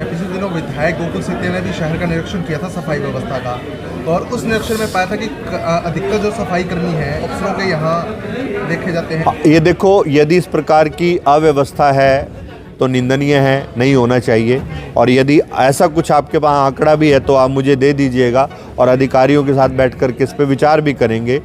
पिछले दिनों विधायक गोकुल सेतिया ने भी शहर का निरीक्षण किया था सफाई व्यवस्था का, और उस निरीक्षण में पाया था कि अधिकतर जो सफाई कर्मी हैं अफसरों के यहाँ देखे जाते हैं। ये देखो, यदि इस प्रकार की अव्यवस्था है तो निंदनीय है, नहीं होना चाहिए। और यदि ऐसा कुछ आपके पास आंकड़ा भी है तो आप मुझे दे दीजिएगा और अधिकारियों के साथ बैठ कर के इस पर विचार भी करेंगे।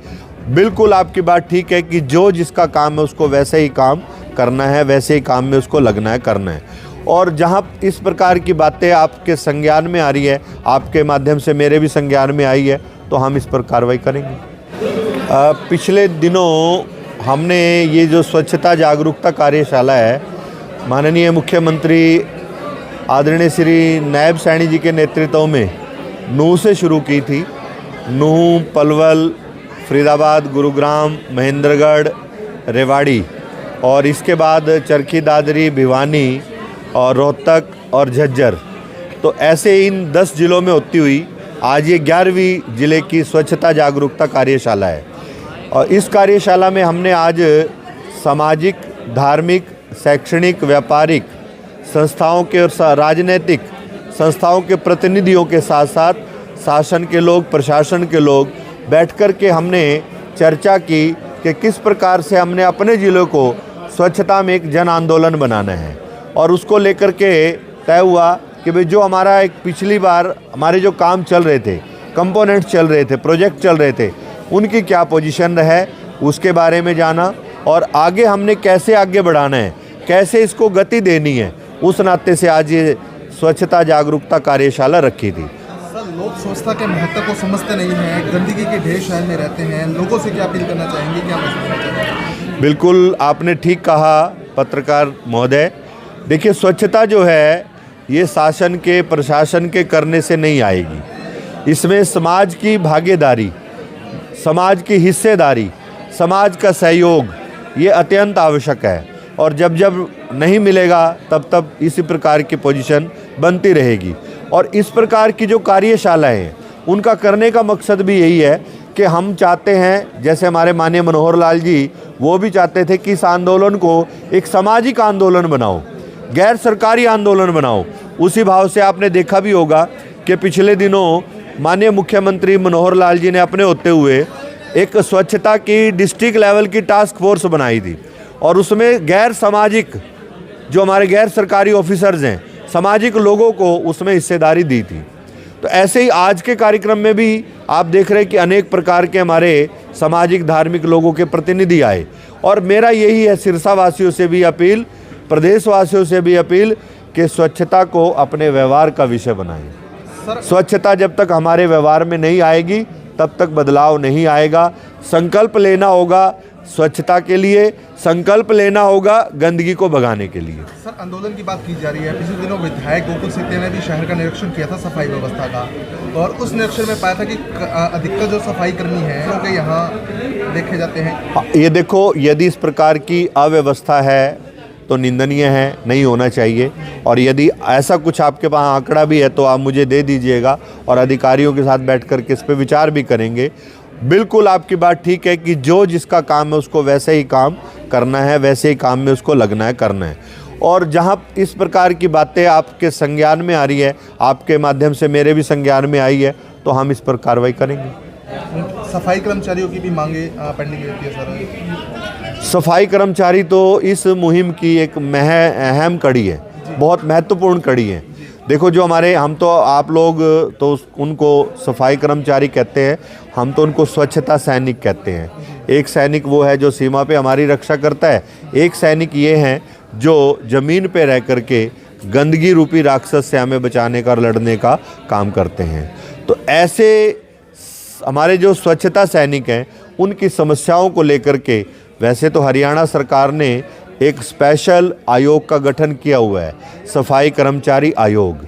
बिल्कुल आपकी बात ठीक है कि जो जिसका काम है उसको वैसे ही काम करना है, वैसे ही काम में उसको लगना है, करना है। और जहाँ इस प्रकार की बातें आपके संज्ञान में आ रही है, आपके माध्यम से मेरे भी संज्ञान में आई है, तो हम इस पर कार्रवाई करेंगे। पिछले दिनों हमने ये जो स्वच्छता जागरूकता कार्यशाला है, माननीय मुख्यमंत्री आदरणीय श्री नायब सैनी जी के नेतृत्व में नूह से शुरू की थी। नूह, पलवल, फरीदाबाद, गुरुग्राम, महेंद्रगढ़, रेवाड़ी, और इसके बाद चरखी दादरी, भिवानी और रोहतक और झज्जर। तो ऐसे इन 10 जिलों में होती हुई आज ये 11वीं जिले की स्वच्छता जागरूकता कार्यशाला है। और इस कार्यशाला में हमने आज सामाजिक, धार्मिक, शैक्षणिक, व्यापारिक संस्थाओं के और राजनीतिक संस्थाओं के प्रतिनिधियों के साथ साथ शासन के लोग, प्रशासन के लोग बैठ कर के हमने चर्चा की कि किस प्रकार से हमने अपने ज़िले को स्वच्छता में एक जन आंदोलन बनाना है। और उसको लेकर के तय हुआ कि भाई जो हमारा एक पिछली बार हमारे जो काम चल रहे थे, कंपोनेंट चल रहे थे, प्रोजेक्ट चल रहे थे, उनकी क्या पोजीशन है उसके बारे में जाना, और आगे हमने कैसे आगे बढ़ाना है, कैसे इसको गति देनी है, उस नाते से आज ये स्वच्छता जागरूकता कार्यशाला रखी थी। सर, लोग स्वच्छता के महत्व को समझते नहीं हैं, गंदगी के ढेर शहर में रहते हैं, लोगों से क्या अपील करना चाहेंगे, क्या मैसेज देना चाहेंगे? बिल्कुल आपने ठीक कहा पत्रकार महोदय। देखिए, स्वच्छता जो है ये शासन के, प्रशासन के करने से नहीं आएगी। इसमें समाज की भागीदारी, समाज की हिस्सेदारी, समाज का सहयोग ये अत्यंत आवश्यक है। और जब जब नहीं मिलेगा तब तब इसी प्रकार की पोजीशन बनती रहेगी। और इस प्रकार की जो कार्यशालाएँ हैं उनका करने का मकसद भी यही है कि हम चाहते हैं, जैसे हमारे माननीय मनोहर लाल जी वो भी चाहते थे कि इस आंदोलन को एक सामाजिक आंदोलन बनाओ, गैर सरकारी आंदोलन बनाओ। उसी भाव से आपने देखा भी होगा कि पिछले दिनों माननीय मुख्यमंत्री मनोहर लाल जी ने अपने होते हुए एक स्वच्छता की डिस्ट्रिक्ट लेवल की टास्क फोर्स बनाई थी, और उसमें गैर सामाजिक जो हमारे गैर सरकारी ऑफिसर्स हैं, सामाजिक लोगों को उसमें हिस्सेदारी दी थी। तो ऐसे ही आज के कार्यक्रम में भी आप देख रहे हैं कि अनेक प्रकार के हमारे सामाजिक, धार्मिक लोगों के प्रतिनिधि आए। और मेरा यही है सिरसा वासियों से भी अपील, प्रदेशवासियों से भी अपील कि स्वच्छता को अपने व्यवहार का विषय बनाएं। स्वच्छता जब तक हमारे व्यवहार में नहीं आएगी तब तक बदलाव नहीं आएगा। संकल्प लेना होगा स्वच्छता के लिए, संकल्प लेना होगा गंदगी को भगाने के लिए। सर, आंदोलन की बात की जा रही है। पिछले दिनों विधायक गोकुल सेतिया ने भी शहर का निरीक्षण किया था सफाई व्यवस्था का, और उस निरीक्षण में पाया था कि अधिकतर जो सफाई कर्मी हैं उनके यहाँ देखे जाते हैं। ये देखो, यदि इस प्रकार की अव्यवस्था है तो निंदनीय है, नहीं होना चाहिए। और यदि ऐसा कुछ आपके पास आंकड़ा भी है तो आप मुझे दे दीजिएगा और अधिकारियों के साथ बैठ कर के इस पर विचार भी करेंगे। बिल्कुल आपकी बात ठीक है कि जो जिसका काम है उसको वैसे ही काम करना है, वैसे ही काम में उसको लगना है, करना है। और जहाँ इस प्रकार की बातें आपके संज्ञान में आ रही है, आपके माध्यम से मेरे भी संज्ञान में आई है, तो हम इस पर कार्रवाई करेंगे। सफाई कर्मचारियों की भी मांगे पेंडिंग रहती है सर। सफाई कर्मचारी तो इस मुहिम की एक अहम कड़ी है, बहुत महत्वपूर्ण कड़ी है। देखो, जो हमारे, हम तो आप लोग तो उनको सफाई कर्मचारी कहते हैं, हम तो उनको स्वच्छता सैनिक कहते हैं। एक सैनिक वो है जो सीमा पे हमारी रक्षा करता है, एक सैनिक ये हैं जो ज़मीन पे रह कर के गंदगी रूपी राक्षस से हमें बचाने का और लड़ने का काम करते हैं। तो ऐसे हमारे जो स्वच्छता सैनिक हैं उनकी समस्याओं को लेकर के वैसे तो हरियाणा सरकार ने एक स्पेशल आयोग का गठन किया हुआ है, सफाई कर्मचारी आयोग,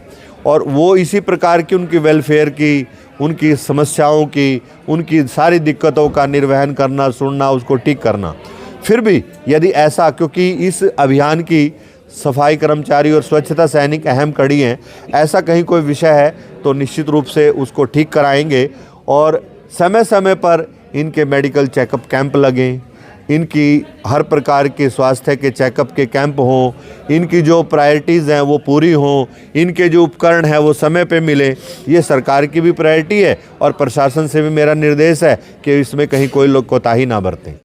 और वो इसी प्रकार की उनकी वेलफेयर की, उनकी समस्याओं की, उनकी सारी दिक्कतों का निर्वहन करना, सुनना, उसको ठीक करना। फिर भी यदि ऐसा, क्योंकि इस अभियान की सफाई कर्मचारी और स्वच्छता सैनिक अहम कड़ी हैं, ऐसा कहीं कोई विषय है तो निश्चित रूप से उसको ठीक कराएंगे। और समय समय पर इनके मेडिकल चेकअप कैंप लगें, इनकी हर प्रकार के स्वास्थ्य के चेकअप के कैंप हों, इनकी जो प्रायोरिटीज़ हैं वो पूरी हों, इनके जो उपकरण हैं वो समय पे मिले। ये सरकार की भी प्रायोरिटी है और प्रशासन से भी मेरा निर्देश है कि इसमें कहीं कोई लोग कोताही ना बरतें।